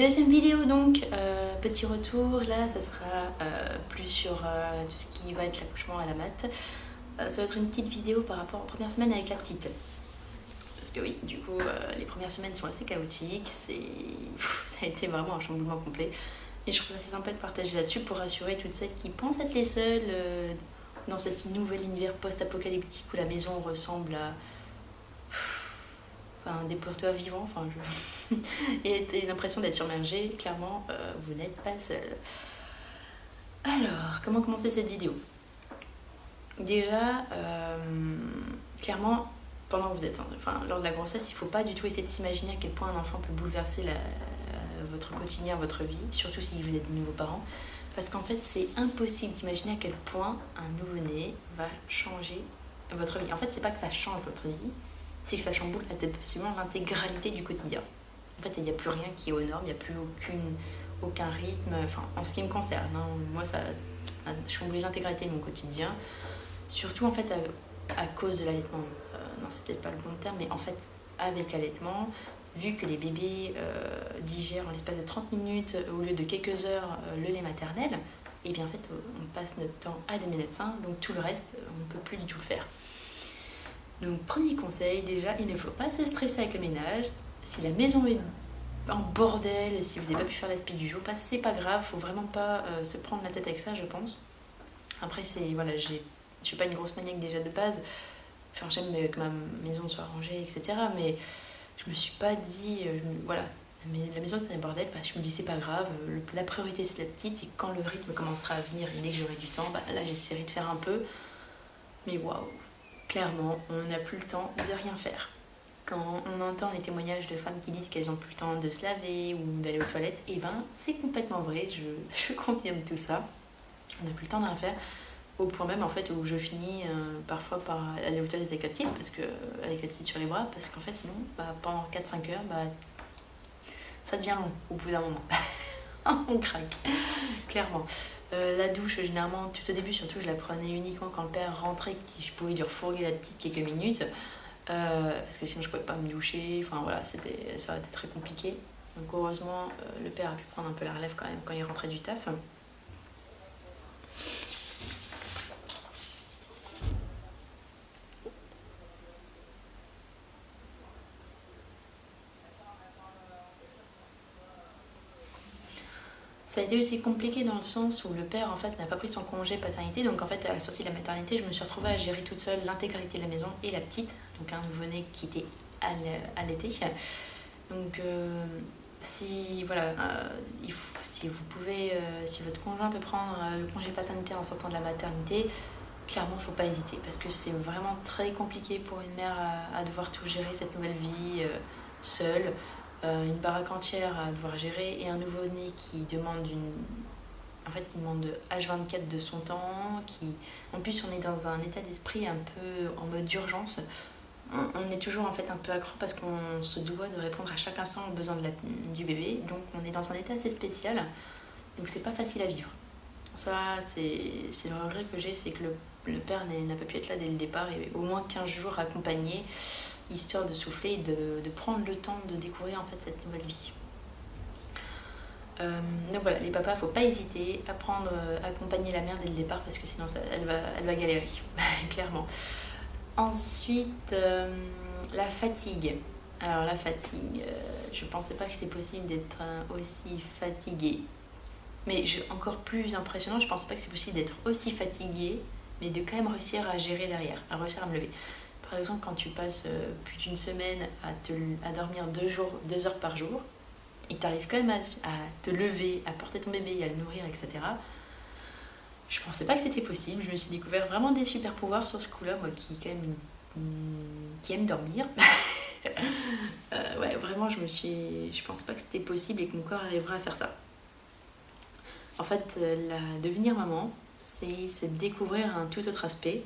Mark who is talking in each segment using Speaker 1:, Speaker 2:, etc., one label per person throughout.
Speaker 1: Deuxième vidéo donc, petit retour, là ça sera plus sur tout ce qui va être l'accouchement à la mat. Ça va être une petite vidéo par rapport aux premières semaines avec la petite. Parce que oui, du coup, les premières semaines sont assez chaotiques, ça a été vraiment un chamboulement complet. Et je trouve ça assez sympa de partager là-dessus pour rassurer toutes celles qui pensent être les seules dans cet nouvel univers post-apocalyptique où la maison ressemble à... Enfin, des porteurs vivants, et l'impression d'être submergé. Clairement, vous n'êtes pas seul. Alors, comment commencer cette vidéo? Déjà, clairement, pendant que vous êtes, lors de la grossesse, il ne faut pas du tout essayer de s'imaginer à quel point un enfant peut bouleverser votre quotidien, votre vie, surtout si vous êtes de nouveaux parents. Parce qu'en fait, c'est impossible d'imaginer à quel point un nouveau-né va changer votre vie. En fait, c'est pas que ça change votre vie, c'est que ça chamboule absolument l'intégralité du quotidien. En fait, il n'y a plus rien qui est aux normes, il n'y a plus aucun rythme. Enfin, en ce qui me concerne, hein, moi, ça a chamboulé l'intégralité de mon quotidien. Surtout, en fait, à cause de l'allaitement. Non, c'est peut-être pas le bon terme, mais en fait, avec l'allaitement, vu que les bébés digèrent en l'espace de 30 minutes au lieu de quelques heures le lait maternel, et bien en fait, on passe notre temps à donner notre sein, donc tout le reste, on ne peut plus du tout le faire. Donc premier conseil, déjà, il ne faut pas se stresser avec le ménage. Si la maison est en bordel, si vous n'avez pas pu faire l'aspect du jour, c'est pas grave, faut vraiment pas se prendre la tête avec ça, je pense. Après, voilà, je suis pas une grosse maniaque déjà de base, j'aime que ma maison soit rangée, etc. Mais je me suis pas dit, voilà, la maison est en bordel, je me dis c'est pas grave, la priorité c'est la petite, et quand le rythme commencera à venir et dès que j'aurai du temps, là j'essaierai de faire un peu. Mais waouh, clairement, on n'a plus le temps de rien faire. Quand on entend les témoignages de femmes qui disent qu'elles n'ont plus le temps de se laver ou d'aller aux toilettes, et c'est complètement vrai, je confirme tout ça. On n'a plus le temps de rien faire, au point même en fait où je finis parfois par aller aux toilettes avec la petite, avec la petite sur les bras, parce qu'en fait sinon, pendant 4-5 heures, ça devient long au bout d'un moment. On craque, clairement. La douche, généralement, tout au début, surtout, je la prenais uniquement quand le père rentrait, que je pouvais lui refourguer la petite quelques minutes, parce que sinon je pouvais pas me doucher, ça aurait été très compliqué. Donc heureusement, le père a pu prendre un peu la relève quand même quand il rentrait du taf. Ça a été aussi compliqué dans le sens où le père en fait n'a pas pris son congé paternité, donc en fait à la sortie de la maternité je me suis retrouvée à gérer toute seule l'intégralité de la maison et la petite, donc un nouveau-né qui était allaité. Donc si vous pouvez, si votre conjoint peut prendre le congé paternité en sortant de la maternité, clairement il ne faut pas hésiter parce que c'est vraiment très compliqué pour une mère à devoir tout gérer cette nouvelle vie seule. Une baraque entière à devoir gérer et un nouveau-né qui demande il demande H24 de son temps, en plus on est dans un état d'esprit un peu en mode d'urgence. On est toujours en fait un peu accro parce qu'on se doit de répondre à chaque instant aux besoins du bébé, donc on est dans un état assez spécial, donc c'est pas facile à vivre. Ça, c'est le regret que j'ai, c'est que le père n'a pas pu être là dès le départ et au moins 15 jours accompagné, histoire de souffler et de prendre le temps de découvrir en fait cette nouvelle vie. Donc voilà, les papas, faut pas hésiter à accompagner la mère dès le départ parce que sinon elle va galérer, clairement. Ensuite, la fatigue. Alors la fatigue, je pensais pas que c'est possible d'être aussi fatiguée. Mais encore plus impressionnant, je pensais pas que c'est possible d'être aussi fatiguée, mais de quand même réussir à gérer derrière, à réussir à me lever. Par exemple, quand tu passes plus d'une semaine à dormir 2 heures par jour, et que tu arrives quand même à te lever, à porter ton bébé, à le nourrir, etc. Je pensais pas que c'était possible. Je me suis découvert vraiment des super pouvoirs sur ce coup-là, moi qui quand même qui aime dormir. Ouais, vraiment, je pensais pas que c'était possible et que mon corps arriverait à faire ça. En fait, devenir maman, c'est se découvrir un tout autre aspect.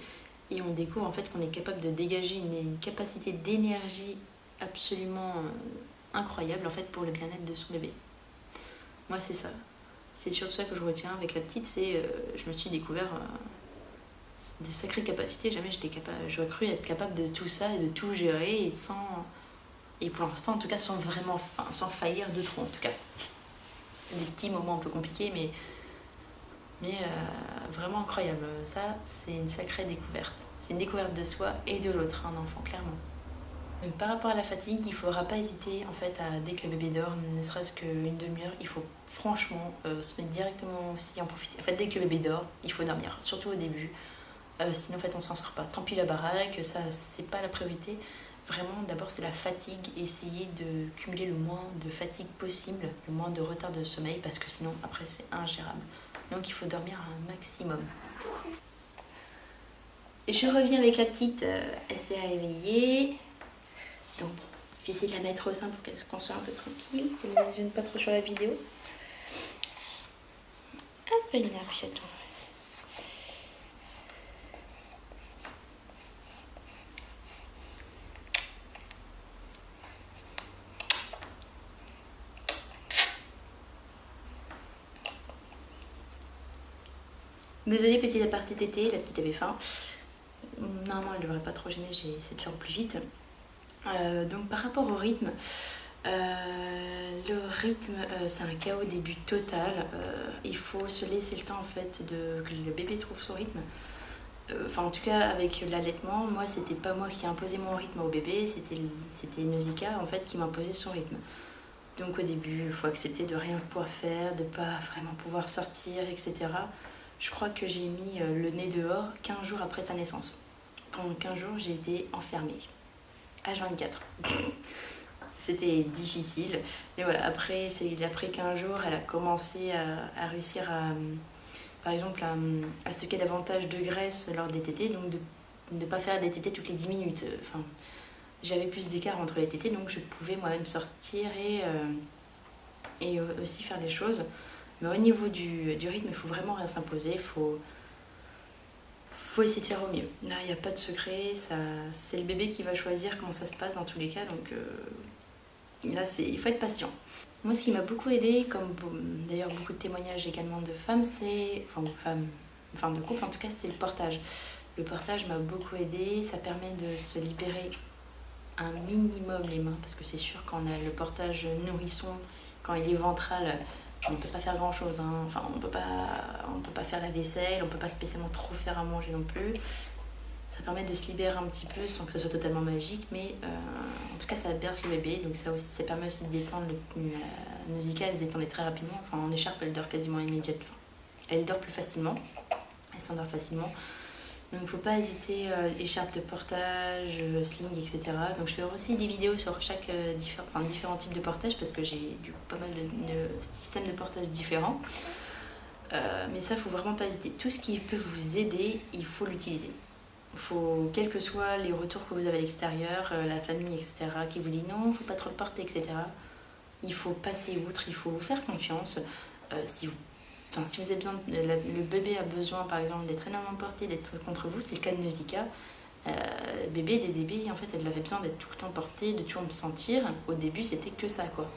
Speaker 1: Et on découvre en fait qu'on est capable de dégager une capacité d'énergie absolument incroyable en fait pour le bien-être de son bébé. Moi c'est ça. C'est surtout ça que je retiens avec la petite, je me suis découvert des sacrées capacités. Jamais j'aurais cru être capable de tout ça et de tout gérer et pour l'instant en tout cas sans faillir de trop en tout cas. des petits moments un peu compliqués, mais vraiment incroyable. Ça, c'est une sacrée découverte. C'est une découverte de soi et de l'autre, un enfant, clairement. Donc, par rapport à la fatigue, il ne faudra pas hésiter, en fait, dès que le bébé dort, ne serait-ce qu'une demi-heure, il faut franchement se mettre directement aussi, en profiter. En fait, dès que le bébé dort, il faut dormir, surtout au début. Sinon, en fait, on s'en sort pas. Tant pis la baraque, ça, c'est pas la priorité. Vraiment, d'abord, c'est la fatigue. Essayez de cumuler le moins de fatigue possible, le moins de retard de sommeil, parce que sinon, après, c'est ingérable. Donc, il faut dormir un maximum. Je reviens avec la petite, elle s'est réveillée. Donc, je vais essayer de la mettre au sein pour qu'on soit un peu tranquille, qu'elle ne me gêne pas trop sur la vidéo. Hop, elle a un chaton. Désolée, petit aparté tété, la petite avait faim. Normalement, elle ne devrait pas trop gêner, j'ai essayé de faire au plus vite. Donc, par rapport au rythme, c'est un chaos au début total. Il faut se laisser le temps en fait que le bébé trouve son rythme. Enfin, en tout cas, avec l'allaitement, moi, c'était pas moi qui imposais mon rythme au bébé, c'était Nausicaa en fait qui m'imposait son rythme. Donc, au début, il faut accepter de rien pouvoir faire, de pas vraiment pouvoir sortir, etc. Je crois que j'ai mis le nez dehors 15 jours après sa naissance. Pendant 15 jours, j'ai été enfermée. H24. C'était difficile. Mais voilà, après 15 jours, elle a commencé à réussir par exemple, à stocker davantage de graisse lors des tétés, donc de ne pas faire des tétés toutes les 10 minutes. Enfin, j'avais plus d'écart entre les tétés, donc je pouvais moi-même sortir et aussi faire des choses. Mais au niveau du rythme, il faut vraiment rien s'imposer, faut essayer de faire au mieux. Là, il n'y a pas de secret, c'est le bébé qui va choisir comment ça se passe dans tous les cas, donc là, il faut être patient. Moi, ce qui m'a beaucoup aidé, comme d'ailleurs beaucoup de témoignages également de femmes, femmes de couple en tout cas, c'est le portage. Le portage m'a beaucoup aidé, ça permet de se libérer un minimum les mains, parce que c'est sûr quand on a le portage nourrisson, quand il est ventral, on ne peut pas faire grand chose, hein. Enfin, on peut pas faire la vaisselle, on ne peut pas spécialement trop faire à manger non plus. Ça permet de se libérer un petit peu sans que ça soit totalement magique, mais en tout cas ça berce le bébé, donc ça permet aussi de détendre la Nausicaa, elle se détendait très rapidement, enfin en écharpe elle dort quasiment immédiatement. Elle dort plus facilement, elle s'endort facilement. Donc il ne faut pas hésiter, écharpe de portage, sling, etc. Donc je fais aussi des vidéos sur chaque différents types de portage parce que j'ai pas mal de systèmes de portage différents. Mais ça, il ne faut vraiment pas hésiter. Tout ce qui peut vous aider, il faut l'utiliser. Il faut, quels que soient les retours que vous avez à l'extérieur, la famille, etc., qui vous dit non, il ne faut pas trop le porter, etc., il faut passer outre, il faut vous faire confiance. Si vous avez besoin, le bébé a besoin par exemple d'être énormément porté, d'être contre vous, c'est le cas de Nausicaa. Des bébés, en fait, elle avait besoin d'être tout le temps portée, de toujours me sentir. Au début, c'était que ça, quoi.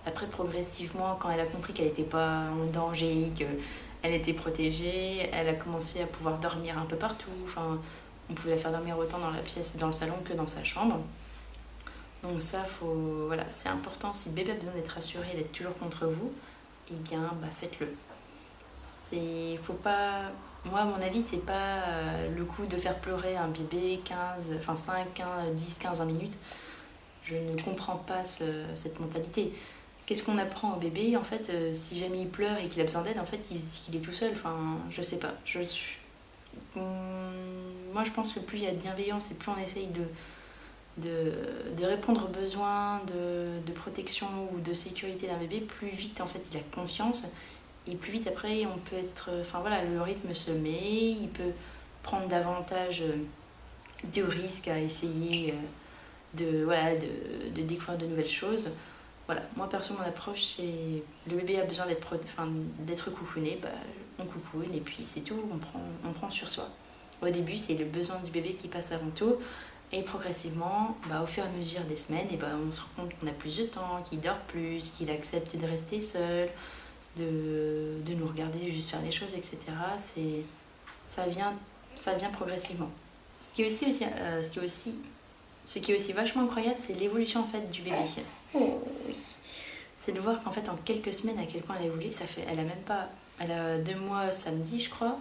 Speaker 1: Après, progressivement, quand elle a compris qu'elle n'était pas en danger, qu'elle était protégée, elle a commencé à pouvoir dormir un peu partout. Enfin, on pouvait la faire dormir autant dans la pièce, dans le salon que dans sa chambre. Donc ça, voilà, c'est important. Si le bébé a besoin d'être rassuré, d'être toujours contre vous, eh bien, faites-le. Faut pas... Moi, à mon avis, c'est pas le coup de faire pleurer un bébé 10, 15, 20 minutes. Je ne comprends pas cette mentalité. Qu'est-ce qu'on apprend au bébé, en fait, si jamais il pleure et qu'il a besoin d'aide, en fait, qu'il est tout seul. Enfin, je sais pas. Moi, je pense que plus il y a de bienveillance et plus on essaye de répondre aux besoins de protection ou de sécurité d'un bébé, plus vite, en fait, il a confiance. Et plus vite, après, on peut être... Enfin, voilà, le rythme se met, il peut prendre davantage de risques à essayer de découvrir de nouvelles choses. Voilà, moi perso, mon approche, c'est le bébé a besoin d'être coucouné, on coucoune et puis c'est tout, on prend sur soi. Au début, c'est le besoin du bébé qui passe avant tout et progressivement, au fur et à mesure des semaines, on se rend compte qu'on a plus de temps, qu'il dort plus, qu'il accepte de rester seul, de nous regarder, juste faire les choses, etc. Ça vient progressivement. Ce qui est aussi vachement incroyable, c'est l'évolution en fait du bébé. Oh oui. c'est de voir qu'en fait en quelques semaines à quel point elle a évolué. Elle a 2 mois samedi je crois,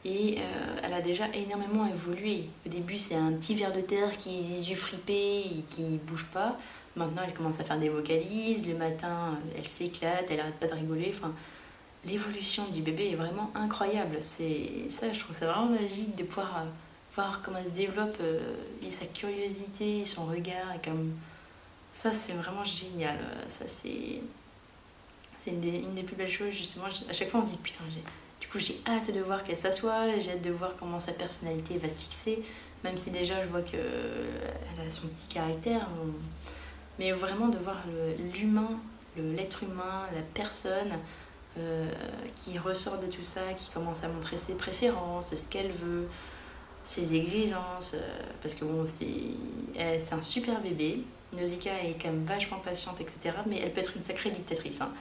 Speaker 1: et elle a déjà énormément évolué. Au début c'est un petit ver de terre qui a les yeux fripés et qui bouge pas. Maintenant elle commence à faire des vocalises, le matin elle s'éclate, elle arrête pas de rigoler. Enfin, l'évolution du bébé est vraiment incroyable. C'est ça, je trouve ça vraiment magique de pouvoir voir comment elle se développe, et sa curiosité, son regard, et comme ça c'est vraiment génial. Ça c'est une des plus belles choses justement. À chaque fois on se dit putain, du coup j'ai hâte de voir qu'elle s'assoit, j'ai hâte de voir comment sa personnalité va se fixer, même si déjà je vois qu'elle a son petit caractère, mais vraiment de voir l'humain, l'être humain, la personne qui ressort de tout ça, qui commence à montrer ses préférences, ce qu'elle veut, ses exigences, parce que bon, c'est un super bébé. Nausicaa est quand même vachement patiente, etc. Mais elle peut être une sacrée dictatrice. Hein.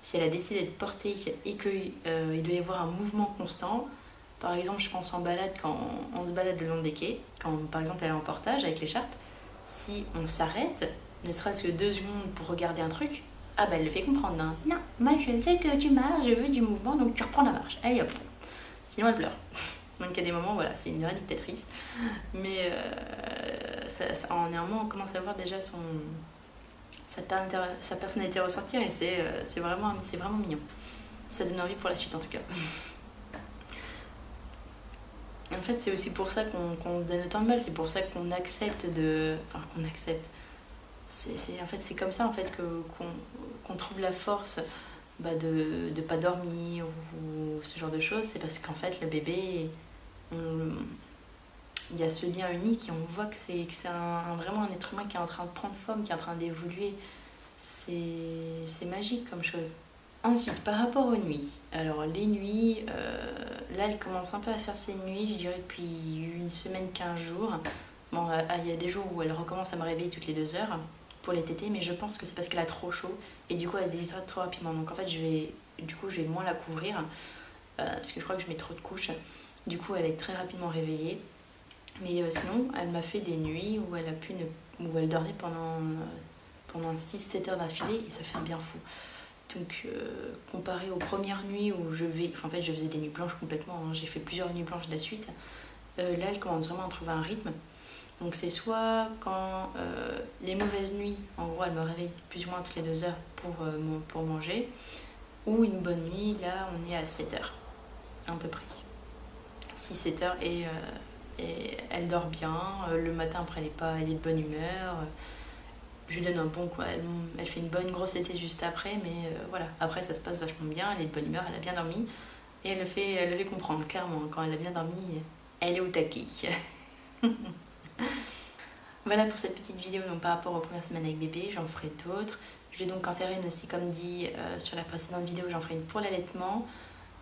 Speaker 1: Si elle a décidé de porter et qu'il doit y avoir un mouvement constant, par exemple, je pense en balade, quand on se balade le long des quais, quand par exemple elle est en portage avec l'écharpe, si on s'arrête, ne serait-ce que 2 secondes pour regarder un truc, ah bah elle le fait comprendre. Hein. Non, moi je veux que tu marches, je veux du mouvement, donc tu reprends la marche. Allez hop. Sinon elle pleure. Donc il y a des moments, voilà, c'est une vraie dictatrice. Mais néanmoins on commence à voir déjà sa personnalité ressortir, et c'est vraiment mignon. Ça donne envie pour la suite en tout cas. En fait c'est aussi pour ça qu'on se donne autant de mal, c'est pour ça qu'on accepte Enfin qu'on accepte. En fait c'est comme ça en fait qu'on trouve la force de ne pas dormir ou ce genre de choses. C'est parce qu'en fait le bébé, il y a ce lien unique et on voit que c'est vraiment un être humain qui est en train de prendre forme, qui est en train d'évoluer. C'est magique comme chose. Ensuite, par rapport aux nuits. Alors les nuits, là elle commence un peu à faire ses nuits, je dirais depuis 1 semaine, 15 jours. Bon, il y a des jours où elle recommence à me réveiller toutes les 2 heures pour les tétés, mais je pense que c'est parce qu'elle a trop chaud et du coup elle se déshydrate trop rapidement. Donc en fait je vais moins la couvrir, parce que je crois que je mets trop de couches. Du coup elle est très rapidement réveillée. Mais sinon elle m'a fait des nuits où elle dormait pendant 6-7 heures d'affilée, et ça fait un bien fou. Donc comparé aux premières nuits où je faisais des nuits blanches complètement, hein. J'ai fait plusieurs nuits blanches de la suite. Là elle commence vraiment à trouver un rythme. Donc c'est soit quand les mauvaises nuits, en gros elle me réveille plus ou moins toutes les 2 heures pour manger, ou une bonne nuit, là on est à 7 heures à peu près. 6-7 heures, et elle dort bien. Le matin après elle est de bonne humeur. Je lui donne un bon quoi, elle fait une bonne grosse tétée juste après, mais voilà, après ça se passe vachement bien, elle est de bonne humeur, elle a bien dormi, et elle le fait comprendre clairement. Quand elle a bien dormi, elle est au taquet. Voilà pour cette petite vidéo donc, par rapport aux premières semaines avec bébé. J'en ferai d'autres. Je vais donc en faire une aussi, comme dit sur la précédente vidéo, j'en ferai une pour l'allaitement,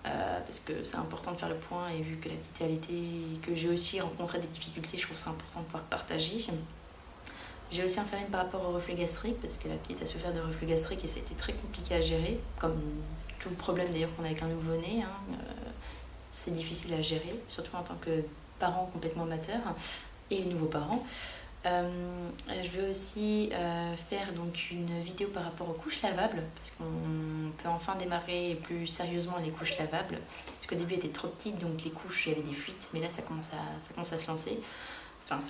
Speaker 1: parce que c'est important de faire le point, et vu que la petite a allaité et que j'ai aussi rencontré des difficultés, je trouve ça important de pouvoir partager. J'ai aussi en faire une par rapport au reflux gastrique, parce que la petite a souffert de reflux gastrique et ça a été très compliqué à gérer, comme tout le problème d'ailleurs qu'on a avec un nouveau-né. Hein. C'est difficile à gérer, surtout en tant que parent complètement amateur et nouveau parent. Je vais aussi faire donc une vidéo par rapport aux couches lavables, parce qu'on peut enfin démarrer plus sérieusement les couches lavables, parce qu'au début elle était trop petite, donc les couches il y avait des fuites, mais là ça commence à se lancer. Enfin,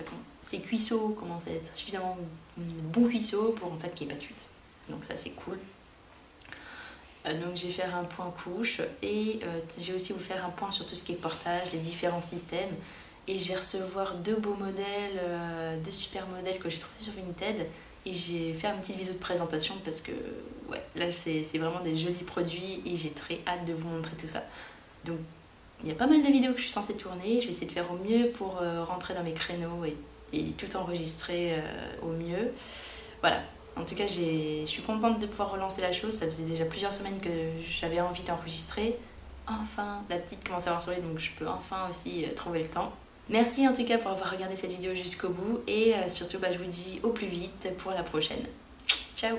Speaker 1: ces cuisseaux commencent à être suffisamment bons cuisseaux pour en fait qu'il n'y ait pas de fuite. Donc ça c'est cool. Donc je vais faire un point couche, et je vais aussi vous faire un point sur tout ce qui est portage, les différents systèmes. Et je vais recevoir 2 beaux modèles, 2 super modèles que j'ai trouvés sur Vinted. Et j'ai fait une petite vidéo de présentation parce que ouais, là c'est vraiment des jolis produits et j'ai très hâte de vous montrer tout ça. Donc il y a pas mal de vidéos que je suis censée tourner. Je vais essayer de faire au mieux pour rentrer dans mes créneaux et tout enregistrer au mieux. Voilà. En tout cas, je suis contente de pouvoir relancer la chose. Ça faisait déjà plusieurs semaines que j'avais envie d'enregistrer. Enfin, la petite commence à avoir souri, donc je peux enfin aussi trouver le temps. Merci en tout cas pour avoir regardé cette vidéo jusqu'au bout, et surtout je vous dis au plus vite pour la prochaine. Ciao!